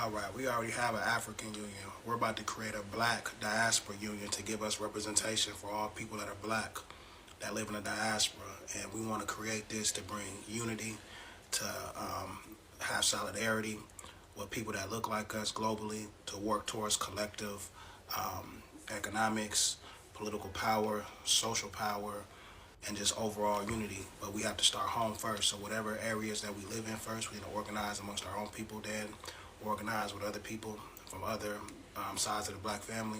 All right, we already have an African union. We're about to create a black diaspora union to give us representation for all people that are black that live in the diaspora. And we want to create this to bring unity, to have solidarity with people that look like us globally, to work towards collective economics, political power, social power, and just overall unity. But we have to start home first. So whatever areas that we live in first, we need to organize amongst our own people, then organize with other people from other sides of the black family.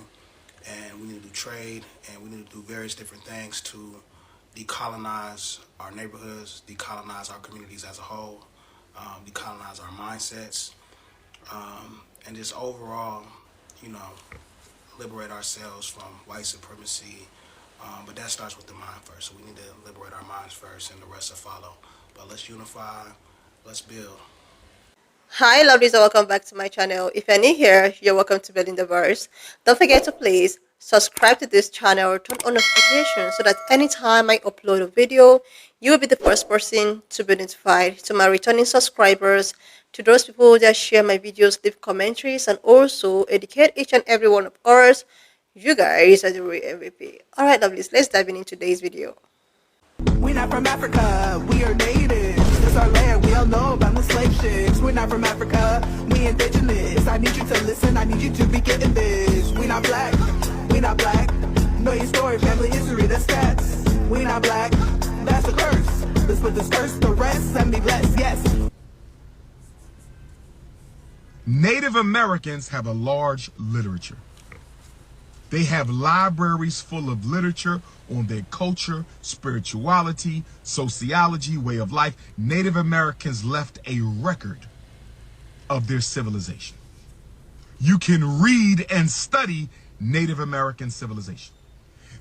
And we need to do trade, and we need to do various different things to decolonize our neighborhoods, decolonize our communities as a whole, decolonize our mindsets, and just overall, you know, liberate ourselves from white supremacy. But that starts with the mind first. So we need to liberate our minds first, and the rest will follow. But let's unify, let's build. Hi lovelies, and welcome back to my channel. If you're new here, you're welcome to Building the Verse. Don't forget to please subscribe to this channel, turn on notifications so that anytime I upload a video, you will be the first person to be notified. To my returning subscribers, to those people that share my videos, leave commentaries, and also educate each and every one of us, you guys are the real MVP. Alright lovelies, let's dive into today's video. We're not from Africa, we are natives. It's our land, we all know about the slave ships. We're not from Africa, we indigenous. I need you to listen, I need you to be getting this. We not black, we not black. Know your story, family history, that's stats. We not black, that's a curse. Let's put this curse to rest and be blessed, yes. Native Americans have a large literature. They have libraries full of literature on their culture, spirituality, sociology, way of life. Native Americans left a record of their civilization. You can read and study Native American civilization.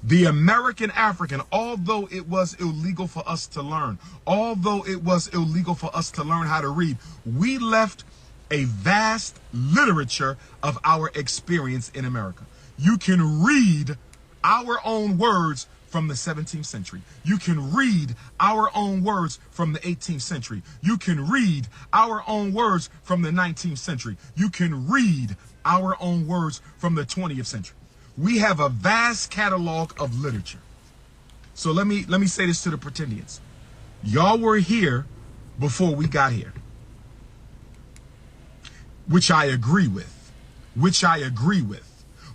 The American African, although it was illegal for us to learn, although it was illegal for us to learn how to read, we left a vast literature of our experience in America. You can read our own words from the 17th century. You can read our own words from the 18th century. You can read our own words from the 19th century. You can read our own words from the 20th century. We have a vast catalog of literature. So let me say this to the pretendians. Y'all were here before we got here. Which I agree with. Which I agree with.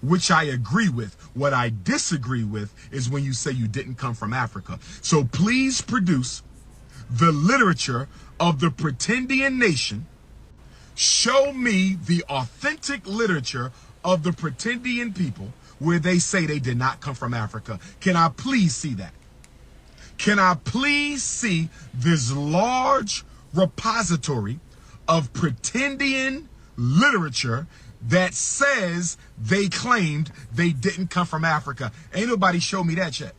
Which I agree with. What I disagree with is when you say you didn't come from Africa. So please produce the literature of the pretendian nation. Show me the authentic literature of the pretendian people where they say they did not come from Africa. Can I please see that? Can I please see this large repository of pretendian literature that says they claimed they didn't come from Africa? Ain't nobody show me that yet.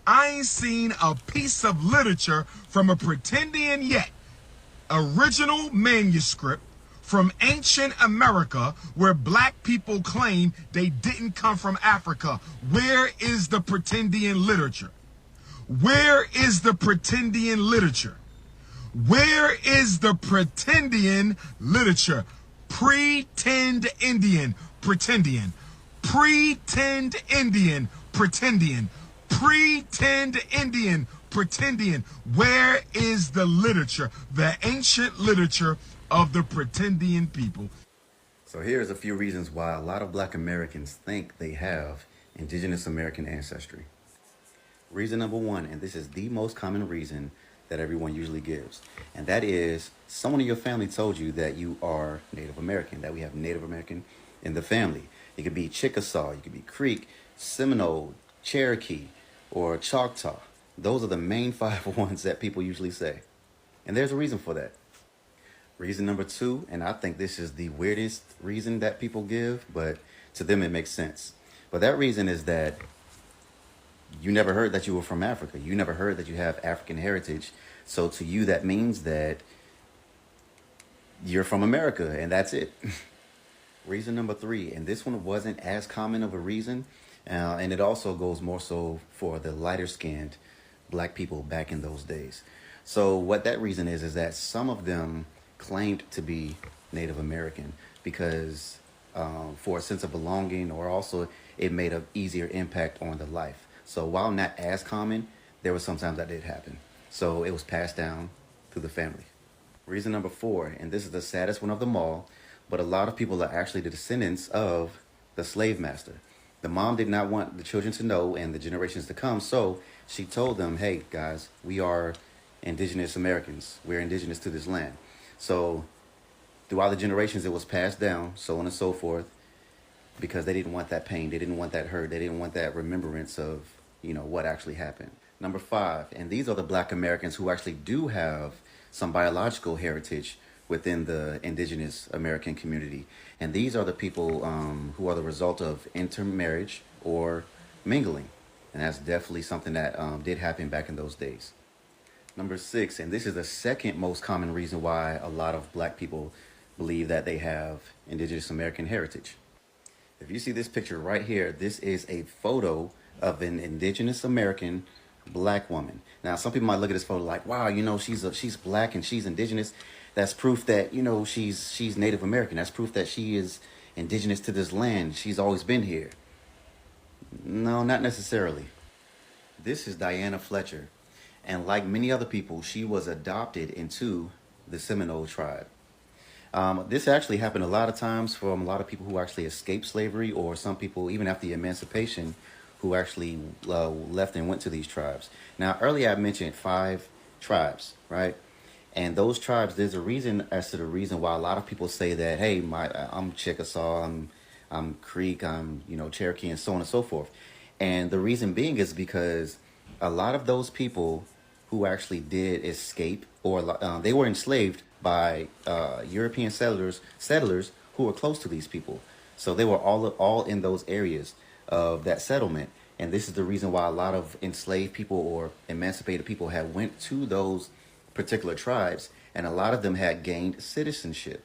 I ain't seen a piece of literature from a pretendian yet. Original manuscript from ancient America where black people claim they didn't come from Africa. Where is the pretendian literature? Where is the pretendian literature? Where is the pretendian literature? Pretend Indian, pretendian. Pretend Indian, pretendian. Pretend Indian, pretendian. Where is the literature, the ancient literature of the pretendian people? So here's a few reasons why a lot of black Americans think they have indigenous American ancestry. Reason number one, and this is the most common reason that everyone usually gives, and that is someone in your family told you that you are Native American, that we have Native American in the family. It could be Chickasaw, you could be Creek, Seminole, Cherokee, or Choctaw. Those are the main five ones that people usually say. And there's a reason for that. Reason number two, and I think this is the weirdest reason that people give, but to them it makes sense. But that reason is that you never heard that you were from Africa. You never heard that you have African heritage. So to you, that means that you're from America, and that's it. Reason number three, and this one wasn't as common of a reason, and it also goes more so for the lighter-skinned black people back in those days. So what that reason is that some of them claimed to be Native American because for a sense of belonging, or also it made an easier impact on the life. So while not as common, there was sometimes that did happen. So it was passed down through the family. Reason number 4, and this is the saddest one of them all, but a lot of people are actually the descendants of the slave master. The mom did not want the children to know and the generations to come, so she told them, hey guys, we are indigenous Americans. We're indigenous to this land. So throughout the generations, it was passed down, so on and so forth, because they didn't want that pain. They didn't want that hurt. They didn't want that remembrance of, what actually happened. Number 5, and these are the Black Americans who actually do have some biological heritage within the indigenous American community. And these are the people who are the result of intermarriage or mingling. And that's definitely something that did happen back in those days. Number 6, and this is the second most common reason why a lot of Black people believe that they have indigenous American heritage. If you see this picture right here, this is a photo of an indigenous American Black woman. Now, some people might look at this photo like, wow, she's Black and she's indigenous. That's proof that, she's Native American. That's proof that she is indigenous to this land. She's always been here. No, not necessarily. This is Diana Fletcher. And like many other people, she was adopted into the Seminole tribe. This actually happened a lot of times from a lot of people who actually escaped slavery, or some people, even after the emancipation, who actually left and went to these tribes. Now, earlier I mentioned 5 tribes, right? And those tribes, there's a reason as to the reason why a lot of people say that, hey, I'm Chickasaw, I'm Creek, I'm Cherokee, and so on and so forth. And the reason being is because a lot of those people who actually did escape, or they were enslaved by European settlers who were close to these people. So they were all in those areas of that settlement. And this is the reason why a lot of enslaved people or emancipated people had went to those particular tribes, and a lot of them had gained citizenship.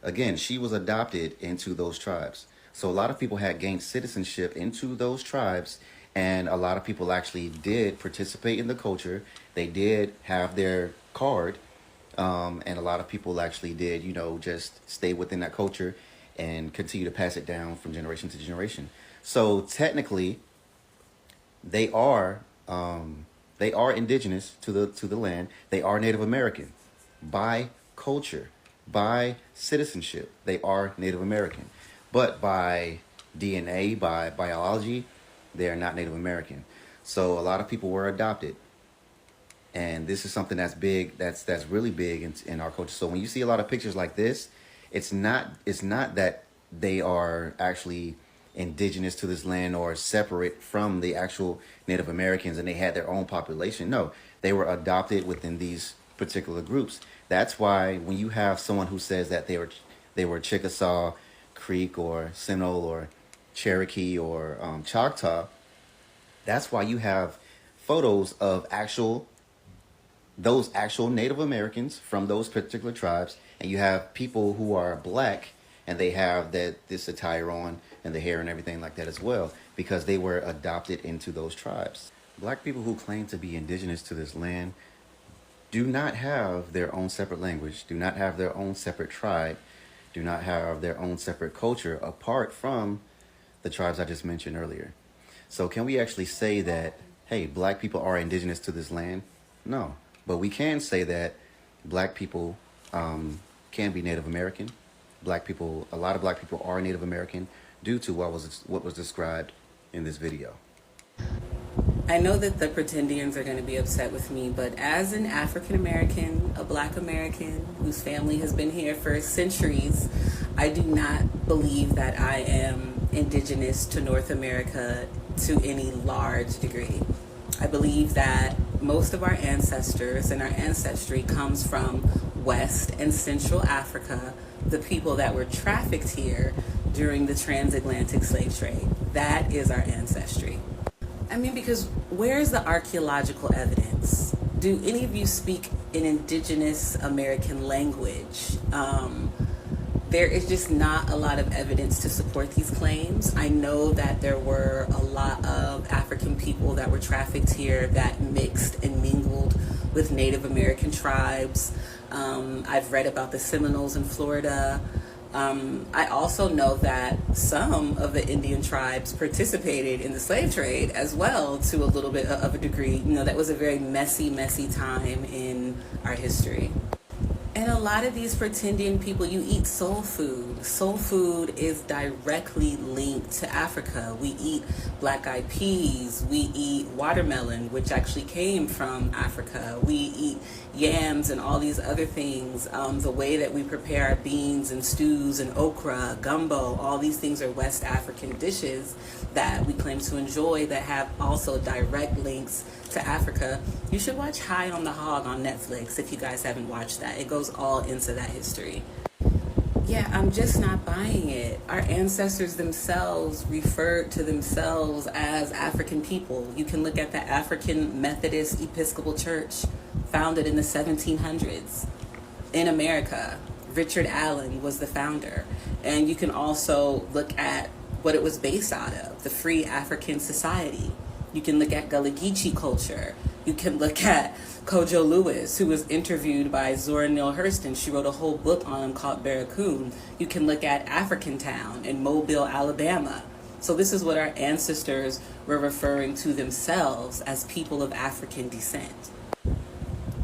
Again, she was adopted into those tribes. So a lot of people had gained citizenship into those tribes, and a lot of people actually did participate in the culture. They did have their card, and a lot of people actually did, just stay within that culture and continue to pass it down from generation to generation. So technically, they are indigenous to the land. They are Native American by culture, by citizenship. They are Native American, but by DNA, by biology, they are not Native American. So a lot of people were adopted, and this is something that's big. That's really big in our culture. So when you see a lot of pictures like this, it's not that they are actually indigenous to this land or separate from the actual Native Americans and they had their own population. No, they were adopted within these particular groups. That's why when you have someone who says that they were Chickasaw, Creek, or Seminole, or Cherokee, or Choctaw, that's why you have photos of those actual Native Americans from those particular tribes, and you have people who are Black and they have this attire on and the hair and everything like that as well, because they were adopted into those tribes. Black people who claim to be indigenous to this land do not have their own separate language, do not have their own separate tribe, do not have their own separate culture apart from the tribes I just mentioned earlier. So can we actually say that, hey, Black people are indigenous to this land? No, but we can say that Black people can be Native American. A lot of Black people are Native American due to what was described in this video. I know that the pretendians are going to be upset with me, but as an African American, a Black American whose family has been here for centuries, I do not believe that I am indigenous to North America to any large degree. I believe that most of our ancestors and our ancestry comes from West and Central Africa, the people that were trafficked here during the transatlantic slave trade. That is our ancestry. I mean, because where's the archaeological evidence? Do any of you speak an indigenous American language? There is just not a lot of evidence to support these claims. I know that there were a lot of African people that were trafficked here that mixed and mingled with Native American tribes. I've read about the Seminoles in Florida, I also know that some of the Indian tribes participated in the slave trade as well, to a little bit of a degree. You know, that was a very messy, messy time in our history. And a lot of these pretendian people, you eat soul food. Soul food is directly linked to Africa. We eat black eyed peas. We eat watermelon, which actually came from Africa. We eat yams and all these other things. The way that we prepare our beans and stews and okra, gumbo, all these things are West African dishes that we claim to enjoy that have also direct links to Africa. You should watch High on the Hog on Netflix if you guys haven't watched that. It goes all into that history. Yeah, I'm just not buying it. Our ancestors themselves referred to themselves as African people. You can look at the African Methodist Episcopal Church, founded in the 1700s in America. Richard Allen was the founder. And you can also look at what it was based out of, the Free African Society. You can look at Gullah Geechee culture. You can look at Kojo Lewis, who was interviewed by Zora Neale Hurston. She wrote a whole book on him called Barracoon. You can look at Africantown in Mobile, Alabama. So this is what our ancestors were referring to themselves as people of African descent.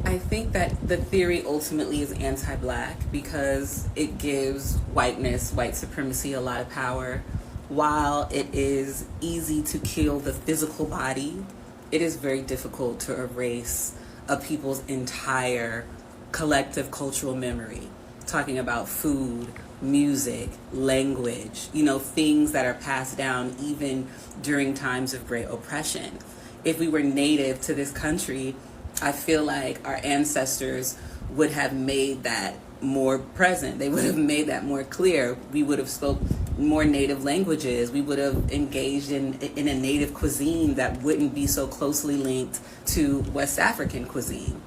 I think that the theory ultimately is anti-black because it gives whiteness, white supremacy, a lot of power. While it is easy to kill the physical body, it is very difficult to erase a people's entire collective cultural memory. Talking about food, music, language, you know, things that are passed down even during times of great oppression. If we were native to this country, I feel like our ancestors would have made that more present. They would have made that more clear. We would have spoke more native languages. We would have engaged in a native cuisine that wouldn't be so closely linked to West African cuisine.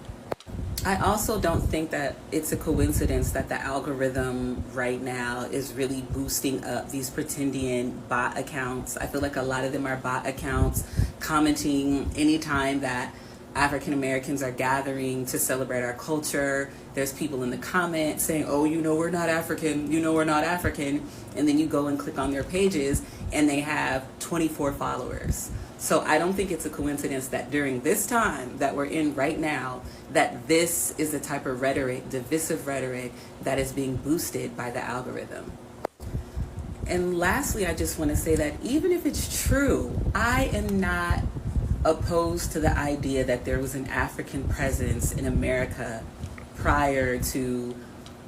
I also don't think that it's a coincidence that the algorithm right now is really boosting up these pretendian bot accounts. I feel like a lot of them are bot accounts commenting anytime that African Americans are gathering to celebrate our culture. There's people in the comments saying, oh, you know, we're not African, you know, we're not African. And then you go and click on their pages and they have 24 followers. So I don't think it's a coincidence that during this time that we're in right now, that this is the type of rhetoric, divisive rhetoric, that is being boosted by the algorithm. And lastly, I just want to say that even if it's true, I am not opposed to the idea that there was an African presence in America prior to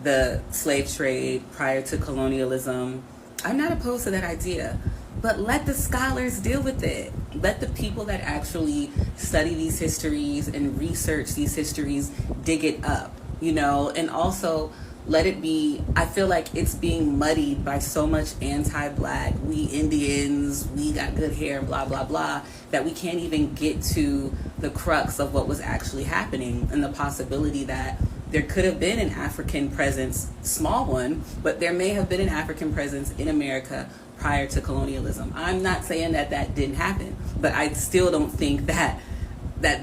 the slave trade, prior to colonialism. I'm not opposed to that idea, but let the scholars deal with it. Let the people that actually study these histories and research these histories dig it up, you know, and also let it be, I feel like it's being muddied by so much anti-black, we Indians, we got good hair, blah, blah, blah, that we can't even get to the crux of what was actually happening and the possibility that there could have been an African presence, small one, but there may have been an African presence in America prior to colonialism. I'm not saying that that didn't happen, but I still don't think that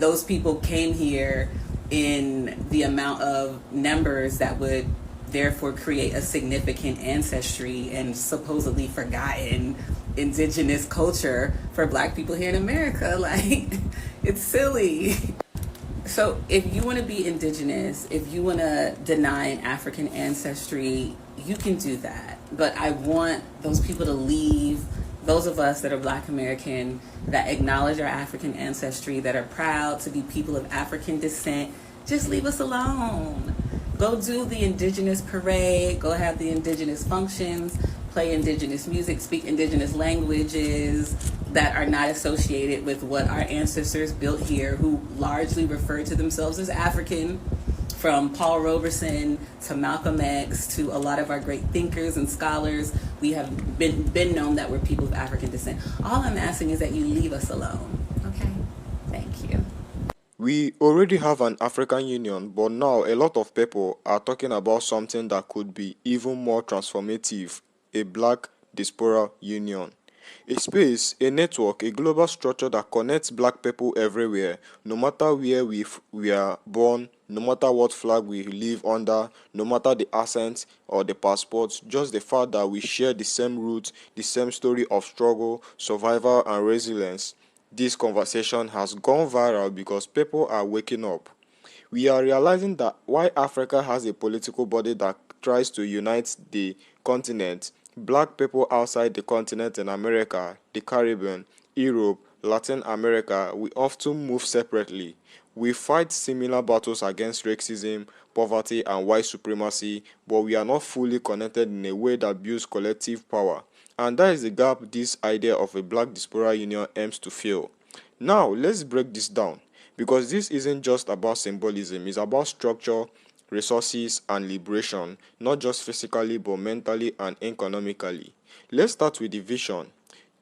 those people came here in the amount of numbers that would therefore create a significant ancestry and supposedly forgotten indigenous culture for black people here in America. Like, it's silly. So if you want to be indigenous, if you want to deny an African ancestry, you can do that. But I want those people to leave, those of us that are Black American, that acknowledge our African ancestry, that are proud to be people of African descent, just leave us alone. Go do the indigenous parade, go have the indigenous functions, play indigenous music, speak indigenous languages that are not associated with what our ancestors built here, who largely refer to themselves as African, from Paul Robeson to Malcolm X to a lot of our great thinkers and scholars. We have been known that we're people of African descent. All I'm asking is that you leave us alone. Okay? Thank you. We already have an African Union, but now a lot of people are talking about something that could be even more transformative, a Black Diaspora Union. A space, a network, a global structure that connects black people everywhere, no matter where we are born, no matter what flag we live under, no matter the accent or the passport, just the fact that we share the same roots, the same story of struggle, survival, and resilience. This conversation has gone viral because people are waking up. We are realizing that while Africa has a political body that tries to unite the continent, black people outside the continent in America, the Caribbean, Europe, Latin America, we often move separately. We fight similar battles against racism, poverty, and white supremacy, but we are not fully connected in a way that builds collective power. And that is the gap this idea of a black diaspora union aims to fill. Now, let's break this down because this isn't just about symbolism, it's about structure, resources, and liberation, not just physically but mentally and economically. Let's start with the vision.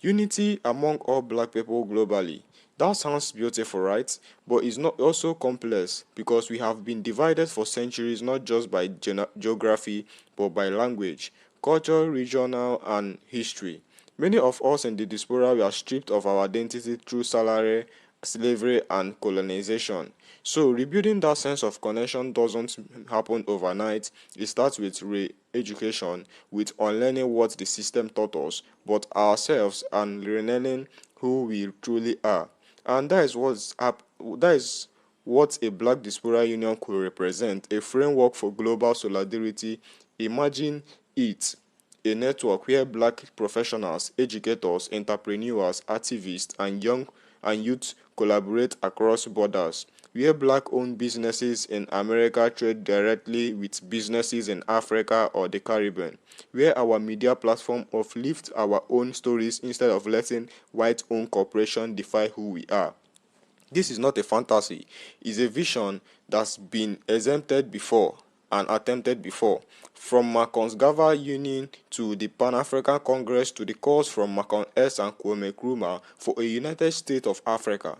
Unity among all black people globally. That sounds beautiful, right? But it's not also complex because we have been divided for centuries not just by geography but by language, culture, regional, and history. Many of us in the diaspora were stripped of our identity through salary, slavery, and colonization. So, rebuilding that sense of connection doesn't happen overnight. It starts with re education, with unlearning what the system taught us, but ourselves, and relearning who we truly are. And that is what a Black Diaspora Union could represent, a framework for global solidarity. Imagine it, a network where black professionals, educators, entrepreneurs, activists, and youth collaborate across borders, where black-owned businesses in America trade directly with businesses in Africa or the Caribbean, where our media platform uplifts our own stories instead of letting white-owned corporations define who we are. This is not a fantasy, it's a vision that's been exempted before and attempted before. From Malcolm Gava Union to the Pan African Congress to the calls from Malcolm S. and Kwame Nkrumah for a United States of Africa.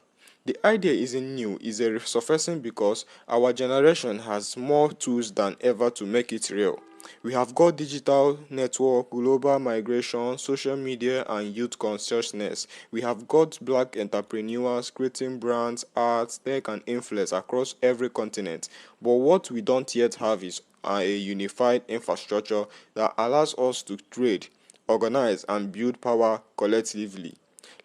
The idea isn't new, it's a resurfacing because our generation has more tools than ever to make it real. We have got digital network, global migration, social media, and youth consciousness. We have got black entrepreneurs creating brands, arts, tech, and influence across every continent. But what we don't yet have is a unified infrastructure that allows us to trade, organize, and build power collectively.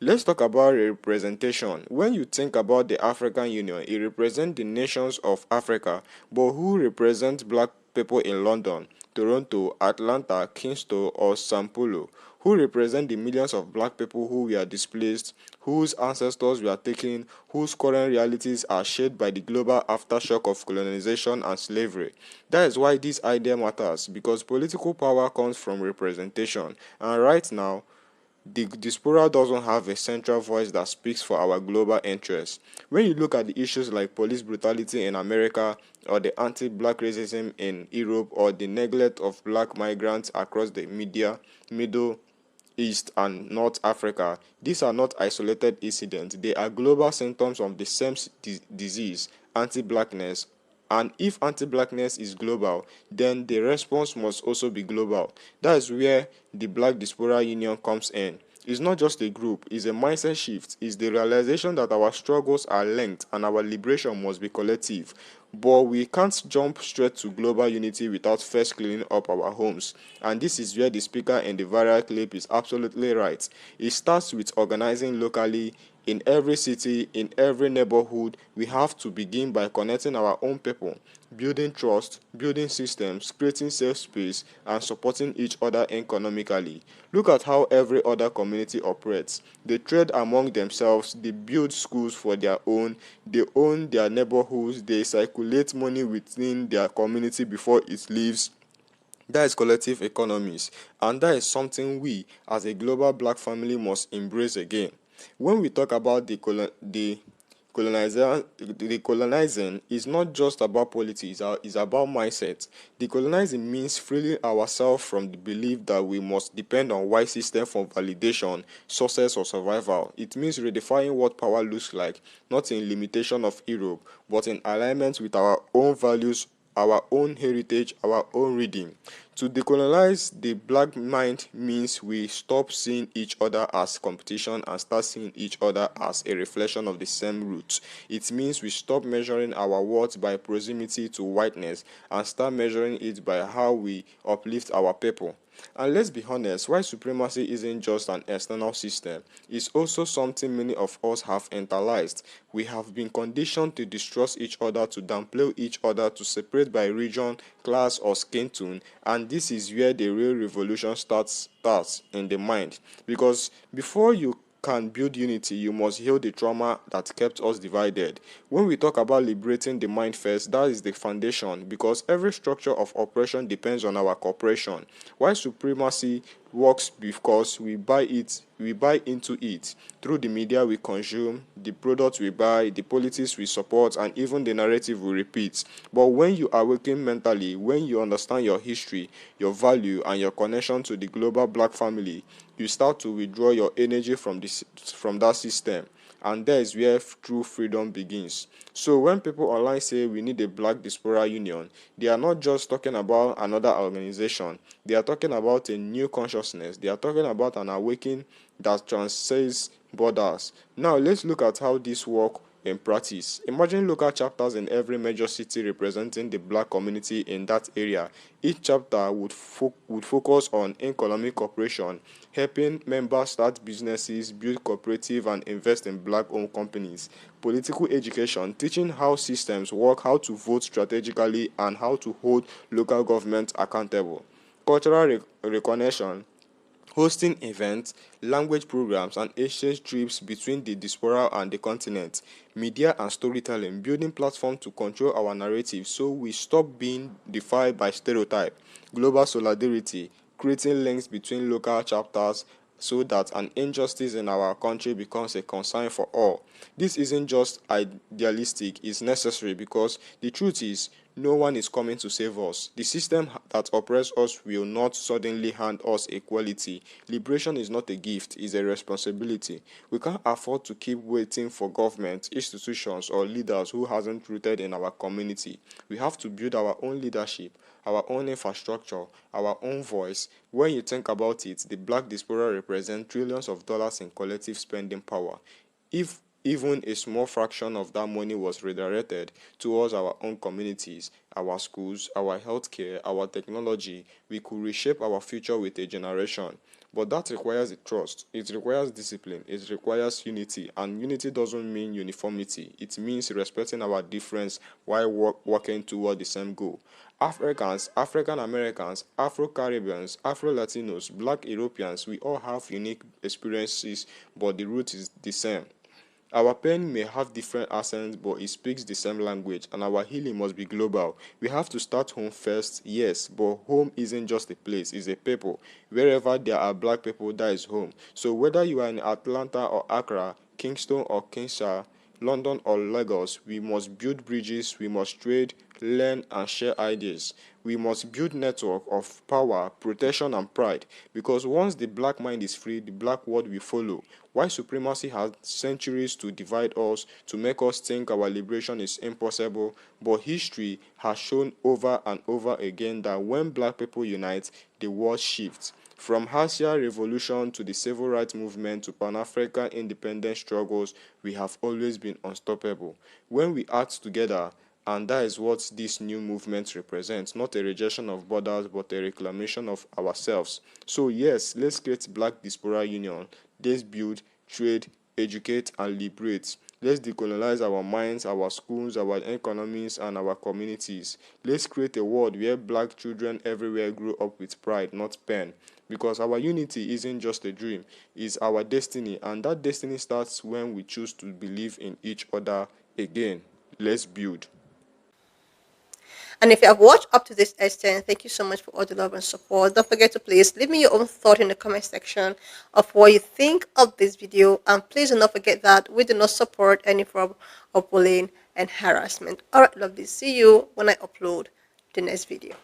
Let's talk about representation. When you think about the African Union, it represents the nations of Africa, but who represents black people in London, Toronto, Atlanta, Kingston, or Sao Paulo? Who represent the millions of black people who were displaced, whose ancestors were taken, whose current realities are shaped by the global aftershock of colonization and slavery? That is why this idea matters, because political power comes from representation, and right now, the diaspora doesn't have a central voice that speaks for our global interests. When you look at the issues like police brutality in America, or the anti-black racism in Europe, or the neglect of black migrants across the Middle East and North Africa, these are not isolated incidents. They are global symptoms of the same disease, anti-blackness. And if anti-blackness is global, then the response must also be global. That is where the Black Diaspora Union comes in. It's not just a group, it's a mindset shift. It's the realization that our struggles are linked and our liberation must be collective. But we can't jump straight to global unity without first cleaning up our homes. And this is where the speaker in the viral clip is absolutely right. It starts with organizing locally. In every city, in every neighborhood, we have to begin by connecting our own people, building trust, building systems, creating safe space, and supporting each other economically. Look at how every other community operates. They trade among themselves, they build schools for their own, they own their neighborhoods, they circulate money within their community before it leaves. That is collective economies, and that is something we, as a global black family, must embrace again. When we talk about decolonizing, is not just about politics, it's about mindset. Decolonizing means freeing ourselves from the belief that we must depend on white system for validation, success, or survival. It means redefining what power looks like, not in limitation of Europe, but in alignment with our own values our own heritage, our own reading. To decolonize the black mind means we stop seeing each other as competition and start seeing each other as a reflection of the same roots. It means we stop measuring our worth by proximity to whiteness and start measuring it by how we uplift our people. And let's be honest, white supremacy isn't just an external system, it's also something many of us have internalized. We have been conditioned to distrust each other, to downplay each other, to separate by region, class, or skin tone, and this is where the real revolution starts in the mind. Because before you can build unity, you must heal the trauma that kept us divided. When we talk about liberating the mind first, that is the foundation because every structure of oppression depends on our cooperation. While supremacy works because we buy into it through the media we consume, the products we buy, the politics we support, and even the narrative we repeat. But when you awaken mentally, when you understand your history, your value, and your connection to the global black family, you start to withdraw your energy from that system, and there is where true freedom begins. So when people online say we need a black diaspora union, they are not just talking about another organization, they are talking about a new consciousness, they are talking about an awakening that transcends borders. Now let's look at how this works in practice. Imagine local chapters in every major city representing the black community in that area. Each chapter would focus on economic cooperation, helping members start businesses, build cooperative, and invest in black-owned companies. Political education, teaching how systems work, how to vote strategically, and how to hold local governments accountable. Cultural recognition, hosting events, language programs, and exchange trips between the diaspora and the continent. Media and storytelling, building platforms to control our narrative so we stop being defined by stereotype. Global solidarity, creating links between local chapters so that an injustice in our country becomes a concern for all. This isn't just idealistic, it's necessary because the truth is no one is coming to save us. The system that oppresses us will not suddenly hand us equality. Liberation is not a gift, it's a responsibility. We can't afford to keep waiting for government, institutions, or leaders who hasn't rooted in our community. We have to build our own leadership, our own infrastructure, our own voice. When you think about it, the black diaspora represents trillions of dollars in collective spending power. If even a small fraction of that money was redirected towards our own communities, our schools, our healthcare, our technology, we could reshape our future with a generation. But that requires a trust, it requires discipline, it requires unity, and unity doesn't mean uniformity. It means respecting our difference while working toward the same goal. Africans, African Americans, Afro Caribbeans, Afro Latinos, Black Europeans, we all have unique experiences, but the root is the same. Our pen may have different accents, but it speaks the same language, and our healing must be global. We have to start home first, yes, but home isn't just a place, it's a people. Wherever there are black people, that is home. So whether you are in Atlanta or Accra, Kingston or Kinshasa, London or Lagos, we must build bridges, we must trade, learn, and share ideas. We must build network of power, protection, and pride, because once the black mind is free, the black world will follow. White supremacy has centuries to divide us, to make us think our liberation is impossible, but history has shown over and over again that when black people unite, the world shifts. From Haitian Revolution to the Civil Rights Movement to Pan-African independence struggles, we have always been unstoppable. When we act together, and that is what this new movement represents, not a rejection of borders, but a reclamation of ourselves. So yes, let's create Black Diaspora Union. Let's build, trade, educate, and liberate. Let's decolonize our minds, our schools, our economies, and our communities. Let's create a world where black children everywhere grow up with pride, not pain. Because our unity isn't just a dream, it's our destiny, and that destiny starts when we choose to believe in each other again. Let's build. And if you have watched up to this extent, thank you so much for all the love and support. Don't forget to please leave me your own thought in the comment section of what you think of this video. And please do not forget that we do not support any form of bullying and harassment. Alright, lovely. See you when I upload the next video.